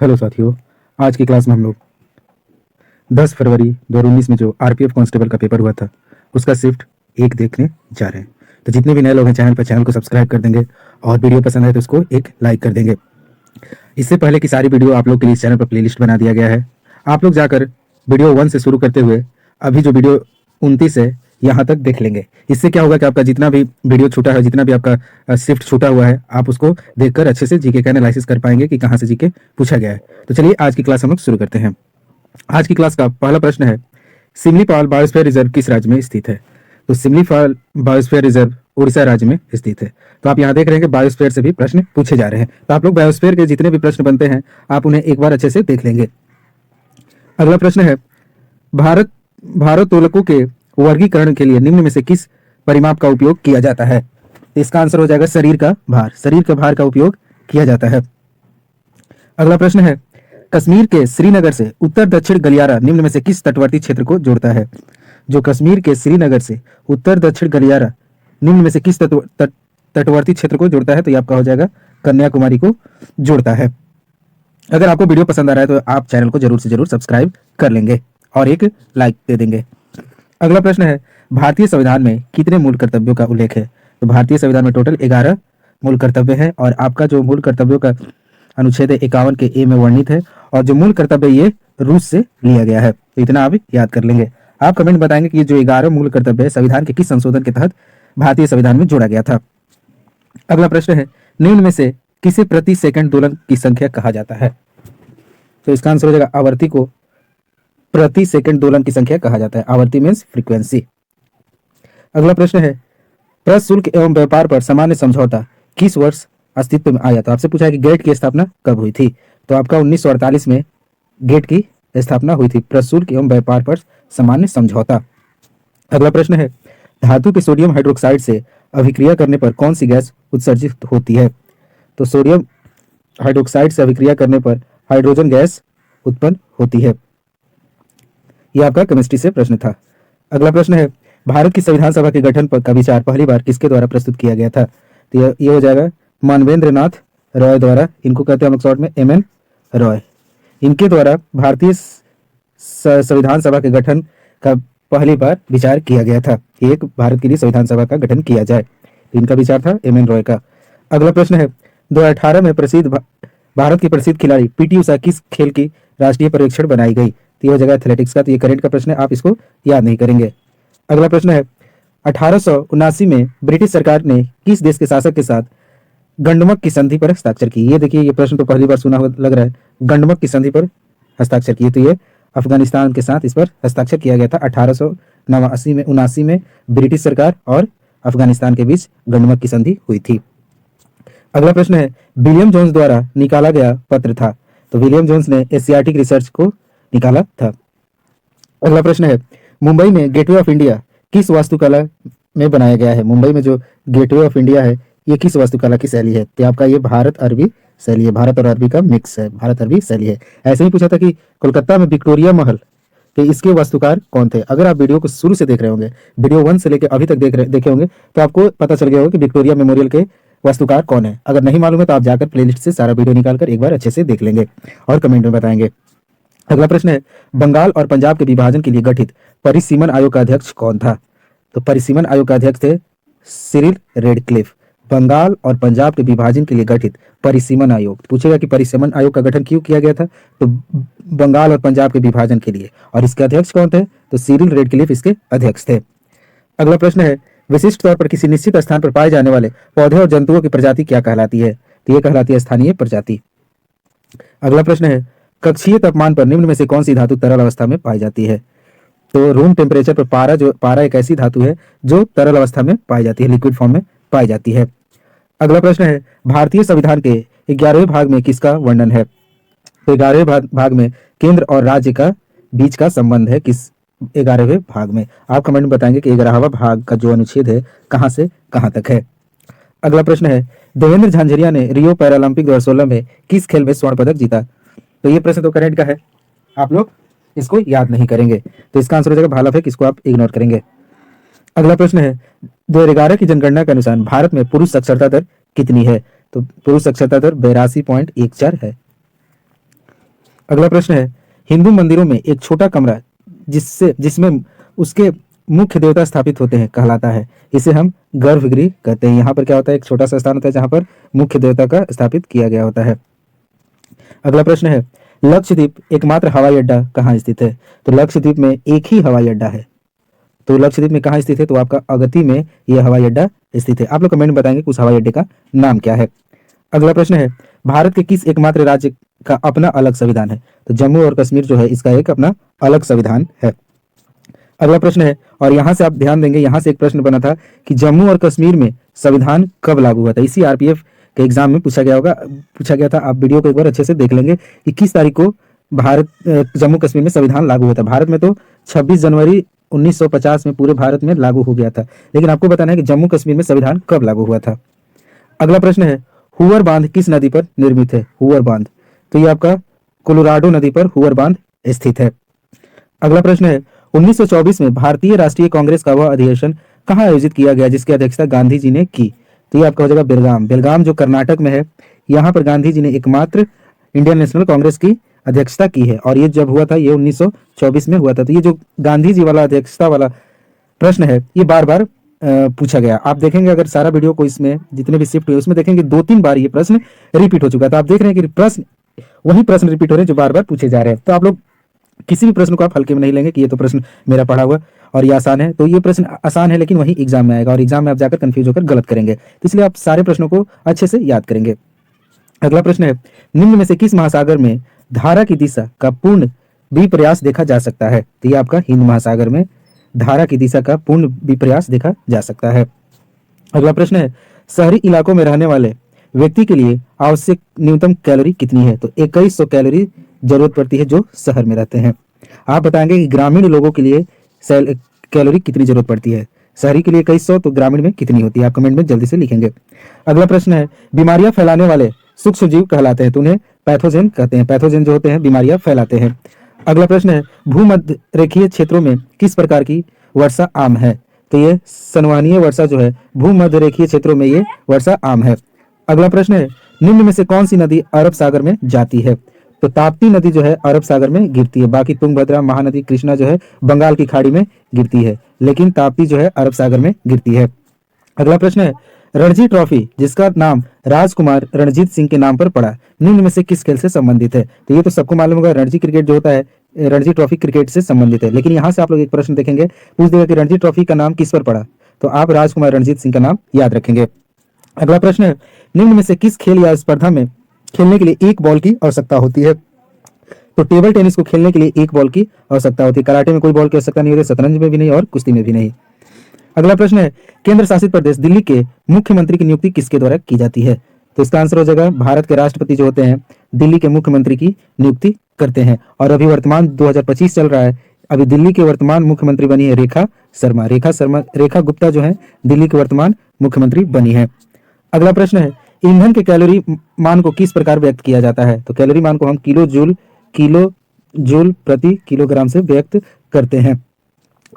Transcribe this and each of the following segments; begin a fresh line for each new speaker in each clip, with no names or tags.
Hello साथियों, आज की क्लास में हम लोग 10 फरवरी 2019 में जो आरपीएफ कांस्टेबल का पेपर हुआ था उसका शिफ्ट 1 देखने जा रहे हैं। तो जितने भी नए लोग हैं चैनल को सब्सक्राइब कर देंगे और वीडियो पसंद है तो उसको एक लाइक कर देंगे। इससे पहले की सारी वीडियो आप लोग के लिए इस चैनल पर प्लेलिस्ट बना दिया गया है। आप लोग जाकर वीडियो 1 से शुरू करते हुए अभी जो वीडियो 29 है यहाँ तक देख लेंगे। इससे क्या होगा कि आपका जितना भी वीडियो छूटा है, जितना भी आपका शिफ्ट छूटा हुआ है, आप उसको देखकर अच्छे से जीके का एनालिसिस कर पाएंगे कि कहाँ से जीके पूछा गया है। तो चलिए आज की क्लास हम लोग शुरू करते हैं। आज की क्लास का पहला प्रश्न है, सिमलीपाल बायोस्फीयर रिजर्व किस राज्य में स्थित है? तो सिमलीपाल बायोस्फीयर रिजर्व उड़ीसा राज्य में स्थित है। तो आप यहाँ देख रहे हैं कि बायोस्फीयर से भी प्रश्न पूछे जा रहे हैं। तो आप लोग बायोस्फीयर के जितने भी प्रश्न बनते हैं आप उन्हें एक बार अच्छे से देख लेंगे। अगला प्रश्न है, भारत भारोत्तोलकों के वर्गीकरण के लिए निम्न में से किस परिमाप का उपयोग किया जाता है? तो इसका आंसर हो जाएगा शरीर का भार का उपयोग किया जाता है। अगला प्रश्न है, कश्मीर के श्रीनगर से उत्तर दक्षिण गलियारा निम्न में से किस तटवर्ती क्षेत्र को जोड़ता है? जो कश्मीर के श्रीनगर से उत्तर दक्षिण गलियारा निम्न में से किस तटवर्ती क्षेत्र को जोड़ता है? तो ये आपका हो जाएगा कन्याकुमारी को जोड़ता है। अगर आपको वीडियो पसंद आ रहा है तो आप चैनल को जरूर से जरूर सब्सक्राइब कर लेंगे और एक लाइक दे देंगे। अगला प्रश्न है, भारतीय संविधान में कितने मूल कर्तव्यों का उल्लेख है? तो भारतीय संविधान में टोटल 11 मूल कर्तव्य हैं और आपका जो मूल कर्तव्यों का अनुच्छेद 51 के ए में वर्णित है और जो मूल कर्तव्य ये रूस से लिया गया है। तो इतना आप याद कर लेंगे। आप कमेंट बताएंगे कि जो 11 मूल कर्तव्य है संविधान के किस संशोधन के तहत भारतीय संविधान में जोड़ा गया था। अगला प्रश्न है, निम्न में से किसे प्रति सेकंड दोलन की संख्या कहा जाता है? तो इसका आंसर हो जाएगा आवर्ती को प्रति सेकंड दोलन की संख्या कहा जाता है। आवर्ती मीन्स फ्रीक्वेंसी। अगला प्रश्न है, प्रशुल्क एवं व्यापार पर सामान्य समझौता किस वर्ष अस्तित्व में आया? तो आपसे पूछा है कि गेट की स्थापना कब हुई थी? तो आपका 1948 में गेट की स्थापना हुई थी, प्रशुल्क एवं व्यापार पर सामान्य समझौता। अगला प्रश्न है, धातु के सोडियम हाइड्रोक्साइड से अभिक्रिया करने पर कौन सी गैस उत्सर्जित होती है? तो सोडियम हाइड्रोक्साइड से अभिक्रिया करने पर हाइड्रोजन गैस उत्पन्न होती है। यह आपका केमिस्ट्री से प्रश्न था। अगला प्रश्न है, भारत की संविधान सभा के गठन पर का विचार पहली बार किसके द्वारा प्रस्तुत किया गया था? तो ये हो जाएगा मानवेंद्र नाथ रॉय द्वारा। इनको कहते हैं हम लोग शॉर्ट में एम एन रॉय। इनके द्वारा भारतीय संविधान सभा के गठन का पहली बार विचार किया गया था, एक भारत के लिए संविधान सभा का गठन किया जाए। तो इनका विचार था एम एन रॉय का। अगला प्रश्न है, 2018 में भारत की प्रसिद्ध खिलाड़ी पीटी उषा किस खेल की राष्ट्रीय पर्यवेक्षण बनाई गई? तो ये हो जाएगा एथलेटिक्स का। तो ये करंट का प्रश्न है, आप इसको याद नहीं करेंगे। अगला प्रश्न है, 1879 में ब्रिटिश सरकार ने किस देश के शासक के साथ गंडमक की संधि पर हस्ताक्षर की? ये देखिए, ये प्रश्न तो पहली बार सुना हुआ लग रहा है। गंडमक की संधि पर हस्ताक्षर किए, तो ये अफगानिस्तान के साथ इस पर हस्ताक्षर किया गया था 1879 में ब्रिटिश सरकार और अफगानिस्तान के बीच गंडमक की संधि हुई थी। अगला प्रश्न है, विलियम जोन्स द्वारा निकाला गया पत्र था? तो विलियम जोन्स ने एशियाटिक रिसर्च को निकाला था। अगला प्रश्न है, मुंबई में गेटवे ऑफ इंडिया किस वास्तुकला में बनाया गया है? मुंबई में जो गेटवे ऑफ इंडिया है ये किस वास्तुकला की शैली है? तो आपका ये भारत अरबी शैली है, भारत और अरबी का मिक्स है, भारत अरबी शैली है। ऐसे ही पूछा था कि कोलकाता में विक्टोरिया महल के इसके वास्तुकार कौन थे? अगर आप वीडियो को शुरू से देख रहे होंगे, वीडियो 1 से लेकर अभी तक देखे होंगे, तो आपको पता चल गया होगा कि विक्टोरिया मेमोरियल के वास्तुकार कौन है। अगर नहीं मालूम है तो आप जाकर प्लेलिस्ट से सारा वीडियो निकालकर एक बार अच्छे से देख लेंगे और कमेंट में बताएंगे। अगला प्रश्न है, बंगाल और पंजाब के विभाजन के लिए गठित परिसीमन आयोग का अध्यक्ष कौन था? तो परिसीमन आयोग का अध्यक्ष थे सिरिल रेडक्लिफ। बंगाल और पंजाब के विभाजन के लिए गठित परिसीमन आयोग, पूछेगा कि परिसीमन आयोग का गठन क्यों किया गया था? तो बंगाल और पंजाब के विभाजन के लिए। और इसके अध्यक्ष कौन थे? तो सिरिल रेडक्लिफ इसके अध्यक्ष थे। अगला प्रश्न है, विशिष्ट तौर पर किसी निश्चित स्थान पर पाए जाने वाले पौधे और जंतुओं की प्रजाति क्या कहलाती है? तो ये कहलाती है स्थानीय प्रजाति। अगला प्रश्न है, कक्षीय तापमान पर निम्न में से कौन सी धातु तरल अवस्था में पाई जाती है? तो रूम टेम्परेचर पर पारा एक ऐसी धातु है जो तरल अवस्था में पाई जाती है, लिक्विड फॉर्म में पाई जाती है। अगला प्रश्न है, भारतीय संविधान के 11वें भाग में किसका वर्णन है? तो 11वें भाग में केंद्र और राज्य का बीच का संबंध है। किस 11वें भाग में? आप कमेंट में बताएंगे कि 11वां भाग का जो अनुच्छेद है कहां से कहां तक है। अगला प्रश्न है, देवेंद्र झांझरिया ने रियो पैरालंपिक 2016 में किस खेल में स्वर्ण पदक जीता? तो ये प्रश्न तो करंट का है, आप लोग इसको याद नहीं करेंगे, तो इसका आंसर हो जाएगा भाला फेंक, इसको आप इग्नोर करेंगे। अगला प्रश्न है, 2011 की जनगणना के अनुसार भारत में पुरुष साक्षरता दर कितनी है? तो पुरुष साक्षरता दर 82.14 है। अगला प्रश्न है, हिंदू मंदिरों में एक छोटा कमरा जिसमें उसके मुख्य देवता स्थापित होते हैं कहलाता है, इसे हम गर्भगृह कहते हैं। यहाँ पर क्या होता है, एक छोटा सा स्थान होता है जहाँ पर मुख्य देवता का स्थापित किया गया होता है। अगला प्रश्न है, लक्षद्वीप एकमात्र हवाई अड्डा कहाँ स्थित है? तो लक्षद्वीप में एक ही हवाई अड्डा है। तो लक्षद्वीप में कहाँ स्थित है? तो आपका अगत्ती में यह हवाई अड्डा स्थित है। आप लोग कमेंट में बताएंगे कि उस हवाई अड्डे का नाम क्या है। अगला प्रश्न है, भारत के किस एकमात्र राज्य का अपना अलग संविधान है? तो जम्मू और कश्मीर जो है इसका एक अपना अलग संविधान है। अगला प्रश्न है, और यहाँ से आप ध्यान देंगे, यहाँ से एक प्रश्न बना था कि जम्मू और कश्मीर में संविधान कब लागू हुआ था। इसी आरपीएफ के एग्जाम में पूछा गया था। आप वीडियो को एक बार अच्छे से देख लेंगे कि किस तारीख को जम्मू कश्मीर में संविधान लागू हुआ था। भारत में तो 26 जनवरी 1950 में पूरे भारत में लागू हो गया था, लेकिन आपको बताना है कि जम्मू कश्मीर में संविधान कब लागू हुआ था। अगला प्रश्न है, हुवर बांध किस नदी पर निर्मित है? हुवर बांध, तो ये आपका कोलोराडो नदी पर हुवर बांध स्थित है। अगला प्रश्न है, 1924 में भारतीय राष्ट्रीय कांग्रेस का वह अधिवेशन कहाँ आयोजित किया गया जिसकी अध्यक्षता गांधी जी ने की? तो ये आपका हो जाएगा बेलगाम। बेलगाम जो कर्नाटक में है, यहाँ पर गांधी जी ने एकमात्र इंडियन नेशनल कांग्रेस की अध्यक्षता की है, और ये जब हुआ था ये 1924 में हुआ था। तो ये जो गांधी जी वाला अध्यक्षता वाला प्रश्न है ये बार बार पूछा गया। आप देखेंगे अगर सारा वीडियो को इसमें जितने भी शिफ्ट हुए उसमें देखेंगे 2-3 बार ये प्रश्न रिपीट हो चुका है। तो आप देख रहे हैं कि वही प्रश्न रिपीट हो रहे हैं जो बार बार पूछे जा रहे हैं। तो आप लोग किसी भी प्रश्न को आप हल्के में नहीं लेंगे कि ये तो प्रश्न मेरा पढ़ा हुआ और ये आसान है। तो ये प्रश्न आसान है लेकिन वही एग्जाम में आएगा, और एग्जाम में आप जाकर कंफ्यूज होकर गलत करेंगे। तो इसलिए आप सारे प्रश्नों को अच्छे से याद करेंगे। अगला प्रश्न है, निम्न में से किस महासागर में धारा की दिशा का पूर्ण विप्रयास देखा जा सकता है? तो ये आपका हिंद महासागर में धारा की दिशा का पूर्ण विप्रयास देखा जा सकता है। अगला प्रश्न है, शहरी इलाकों में रहने वाले व्यक्ति के लिए आवश्यक न्यूनतम कैलोरी कितनी है? तो 2100 कैलोरी जरूरत पड़ती है जो शहर में रहते हैं। आप बताएंगे कि ग्रामीण लोगों के लिए कैलोरी कितनी जरूरत पड़ती है? शहरी के लिए 2100, तो ग्रामीण में कितनी होती है? आप कमेंट में जल्दी से लिखेंगे। अगला प्रश्न है, बीमारियां फैलाने वाले सूक्ष्म जीव कहलाते हैं, तो उन्हें पैथोजेन कहते हैं। पैथोजेन जो होते हैं बीमारियां फैलाते हैं। अगला प्रश्न है, भूमध्य रेखीय क्षेत्रों में किस प्रकार की वर्षा आम है? तो ये संवहनीय वर्षा जो है भूमध्य रेखीय क्षेत्रों में ये वर्षा आम है। अगला प्रश्न है, निम्न में से कौन सी नदी अरब सागर में जाती है? तो ताप्ती नदी जो है अरब सागर में गिरती है। बाकी तुंगभद्रा, महानदी, कृष्णा जो है बंगाल की खाड़ी में गिरती है, लेकिन ताप्ती जो है अरब सागर में गिरती है। अगला प्रश्न है, रणजी ट्रॉफी जिसका नाम राजकुमार रणजीत सिंह के नाम पर पड़ा निम्न में से किस खेल से संबंधित है? तो ये तो सबको मालूम होगा, रणजी क्रिकेट जो होता है रणजी ट्रॉफी क्रिकेट से संबंधित है। लेकिन यहाँ से आप लोग एक प्रश्न देखेंगे, पूछ देगा कि रणजी ट्रॉफी का नाम किस पर पड़ा, तो आप राजकुमार रणजीत सिंह का नाम याद रखेंगे। अगला प्रश्न है, निम्न में से किस खेल या स्पर्धा में खेलने के लिए एक बॉल की आवश्यकता होती है? तो टेबल टेनिस को खेलने के लिए एक बॉल की आवश्यकता होती है। कराटे में कोई बॉल की आवश्यकता नहीं होती, शतरंज में भी नहीं और कुश्ती में भी नहीं। अगला प्रश्न है, केंद्र शासित प्रदेश दिल्ली के मुख्यमंत्री की नियुक्ति किसके द्वारा की जाती है? तो इसका आंसर हो जाएगा भारत के राष्ट्रपति जो होते हैं दिल्ली के मुख्यमंत्री की नियुक्ति करते हैं। और अभी वर्तमान 2025 चल रहा है, अभी दिल्ली के वर्तमान मुख्यमंत्री बनी है रेखा रेखा गुप्ता जो है दिल्ली के वर्तमान मुख्यमंत्री बनी है। अगला प्रश्न है, ईंधन के कैलोरी मान को किस प्रकार व्यक्त किया जाता है? तो कैलोरी मान को हम किलो जूल प्रति किलोग्राम से व्यक्त करते हैं।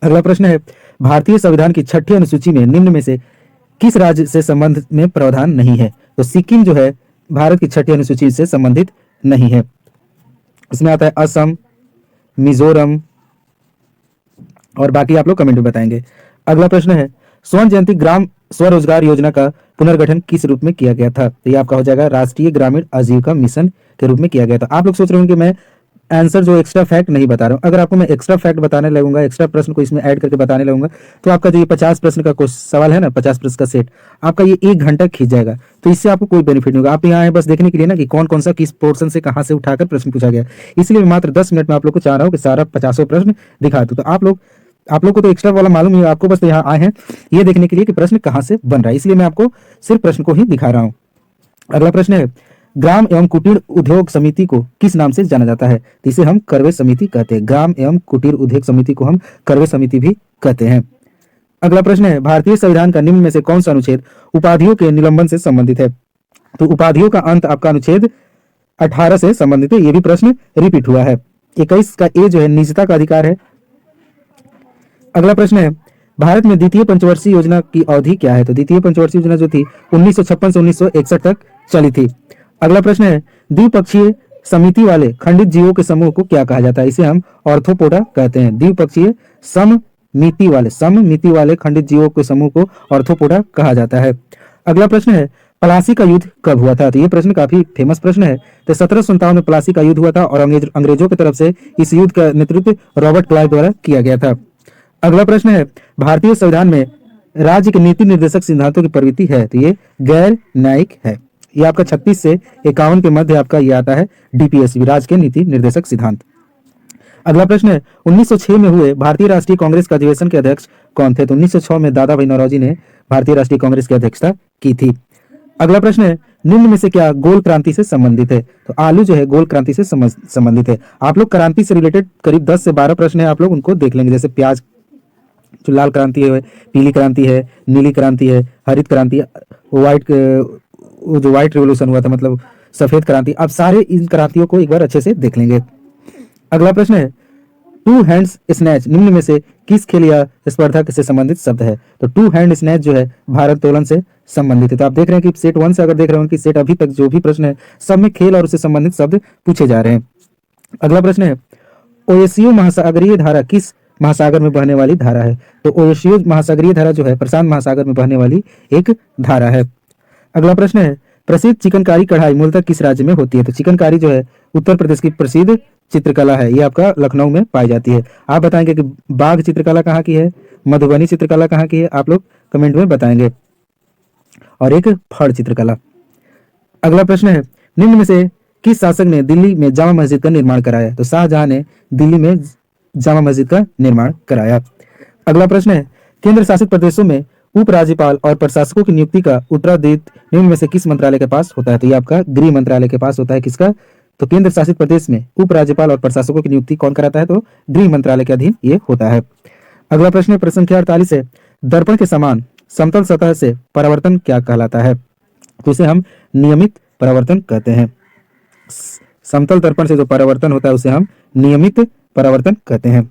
अगला प्रश्न है, भारतीय संविधान की 6ठी अनुसूची में निम्न में से किस राज्य से संबंध में प्रावधान नहीं है? तो सिक्किम जो है भारत की 6ठी अनुसूची से संबंधित नहीं है। इसमें आता है असम, मिजोरम और बाकी आप लोग कमेंट में बताएंगे। अगला प्रश्न है, स्वर्ण जयंती ग्राम स्वरोजगार योजना का पुनर्गठन किस रूप में किया गया था? तो ये आपका हो जाएगा राष्ट्रीय ग्रामीण आजीविका मिशन के रूप में किया गया था। आप लोग सोच रहे होंगे मैं आंसर जो एक्स्ट्रा फैक्ट नहीं बता रहा हूँ। अगर आपको मैं एक्स्ट्रा फैक्ट बताने लगूंगा, एक्स्ट्रा प्रश्न को इसमें ऐड करके बताने लगूंगा, तो आपका जो ये 50 प्रश्न का सवाल है ना, 50 प्रश्न का सेट, आपका ये 1 घंटा खींच जाएगा। तो इससे आपको कोई बेनिफिट नहीं होगा। आप यहाँ आए बस देखने के लिए ना कि कौन कौन सा किस पोर्शन से कहाँ से उठाकर प्रश्न पूछा गया। इसलिए मैं मात्र 10 मिनट में आप लोग को चाह रहा हूँ कि सारा 50 प्रश्न दिखा दूं। तो आप लोग को तो एक्स्ट्रा वाला मालूम है, आपको बस यहाँ आए हैं ये देखने के लिए कि प्रश्न कहाँ से बन रहा है, इसलिए मैं आपको सिर्फ प्रश्न को ही दिखा रहा हूँ। अगला प्रश्न है, ग्राम एवं कुटीर उद्योग समिति को किस नाम से जाना जाता है? तो इसे हम करवे समिति कहते हैं। ग्राम एवं कुटीर उद्योग समिति को हम करवे समिति भी कहते हैं। अगला प्रश्न है, भारतीय संविधान का निम्न में से कौन सा अनुच्छेद उपाधियों के निलंबन से संबंधित है? तो उपाधियों का अंत आपका अनुच्छेद 18 से संबंधित है। ये भी प्रश्न रिपीट हुआ है। 21 का ए जो है निजता का अधिकार है। अगला प्रश्न है, भारत में द्वितीय पंचवर्षीय योजना की अवधि क्या है? तो द्वितीय पंचवर्षीय योजना जो थी 1956 से 1961 तक चली थी। अगला प्रश्न है, द्विपक्षीय समिति वाले खंडित जीवों के समूह को क्या कहा जाता है? इसे हम ऑर्थोपोडा कहते हैं। द्विपक्षीय सममिति वाले खंडित जीवों के समूह को ऑर्थोपोडा कहा जाता है। अगला प्रश्न है, प्लासी का युद्ध कब हुआ था? तो ये प्रश्न काफी फेमस प्रश्न है। तो 1757 में प्लासी का युद्ध हुआ था और अंग्रेजों की तरफ से इस युद्ध का नेतृत्व रॉबर्ट क्लाइव द्वारा किया गया था। अगला प्रश्न है, भारतीय संविधान में राज्य के नीति निर्देशक सिद्धांतों की प्रवृत्ति है? तो ये गैर न्यायिक है। ये आपका 36 से 51 के मध्य आपका ये आता है डीपीएसबी, राज्य के नीति निर्देशक सिद्धांत। अगला प्रश्न है, 1906 में हुए भारतीय राष्ट्रीय कांग्रेस के अधिवेशन के अध्यक्ष कौन थे? तो 1906 में दादा भाई नौरोजी ने भारतीय राष्ट्रीय कांग्रेस की अध्यक्षता की थी। अगला प्रश्न है, निम्न में से क्या गोल क्रांति से संबंधित है? तो आलू जो है गोल क्रांति से संबंधित है। आप लोग क्रांति से रिलेटेड करीब 10 से 12 प्रश्न है, आप लोग उनको देख लेंगे। जैसे प्याज जो लाल क्रांति है, पीली क्रांति है, नीली क्रांति है, हरित क्रांति, जो व्हाइट रिवोल्यूशन हुआ था मतलब सफेद क्रांति। आप सारे इन क्रांतियों को एक बार अच्छे से देख लेंगे। अगला प्रश्न है, टू हैंड्स स्नैच निम्न में से किस खेल या स्पर्धा से संबंधित शब्द है? तो टू हैंड स्नैच जो है भारोत्तोलन से संबंधित है। तो आप देख रहे हैं कि सेट 1 से अगर देख रहे हो कि सेट अभी तक जो भी प्रश्न है सब में खेल और उससे संबंधित शब्द पूछे जा रहे हैं। अगला प्रश्न है, ओएसयू महासागरीय धारा किस महासागर में बहने वाली धारा है? तो ओएसयू महासागरीय धारा जो है प्रशांत महासागर में बहने वाली एक धारा है। अगला प्रश्न है, प्रसिद्ध चिकनकारी कढ़ाई मूलतः किस राज्य में होती है? तो चिकनकारी जो है उत्तर प्रदेश की प्रसिद्ध चित्रकला है। ये आपका लखनऊ में पाई जाती है। आप बताएंगे कि बाघ चित्रकला कहाँ की है, मधुबनी चित्रकला कहाँ की है, आप लोग कमेंट में बताएंगे। और एक फड़ चित्रकला। अगला प्रश्न है, निम्न में से किस शासक ने दिल्ली में जामा मस्जिद का निर्माण कराया? तो शाहजहां ने दिल्ली में जामा मस्जिद का निर्माण कराया। अगला प्रश्न है, केंद्र शासित प्रदेशों में उपराज्यपाल और प्रशासकों की नियुक्ति का उत्तराधिकार निम्न में से किस मंत्रालय के पास होता है? तो ये आपका गृह मंत्रालय के पास होता है। किसका? तो केंद्र शासित प्रदेश में उपराज्यपाल और प्रशासकों की नियुक्ति कौन कराता है? तो गृह मंत्रालय के अधीन ये होता है। अगला प्रश्न प्रश्न संख्या 48 है, दर्पण के समान समतल सतह से परावर्तन क्या कहलाता है? तो इसे हम नियमित परावर्तन कहते हैं। समतल दर्पण से जो परावर्तन होता है उसे हम नियमित परावर्तन कहते हैं।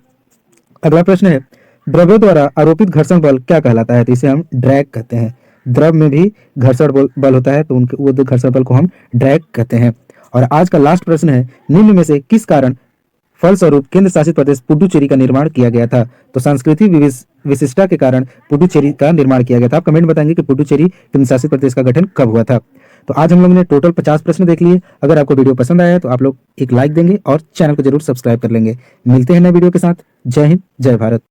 अगला प्रश्न है, द्रव्यों द्वारा आरोपित घर्षण बल क्या कहलाता है? तो इसे हम ड्रैग कहते हैं। द्रव में भी घर्षण बल होता है तो उनके वो घर्षण बल को हम ड्रैग कहते हैं। और आज का लास्ट प्रश्न है, निम्न में से किस कारण फलस्वरूप केंद्र शासित प्रदेश पुडुचेरी का निर्माण किया गया था? तो सांस्कृतिक विशिष्टता के कारण पुडुचेरी का निर्माण किया गया था। आप कमेंट बताएंगे कि पुडुचेरी केंद्र शासित प्रदेश का गठन कब हुआ था। तो आज हम लोगों ने टोटल 50 प्रश्न देख लिए। अगर आपको वीडियो पसंद आया तो आप लोग एक लाइक देंगे और चैनल को जरूर सब्सक्राइब कर लेंगे। मिलते हैं नए वीडियो के साथ। जय हिंद, जय भारत।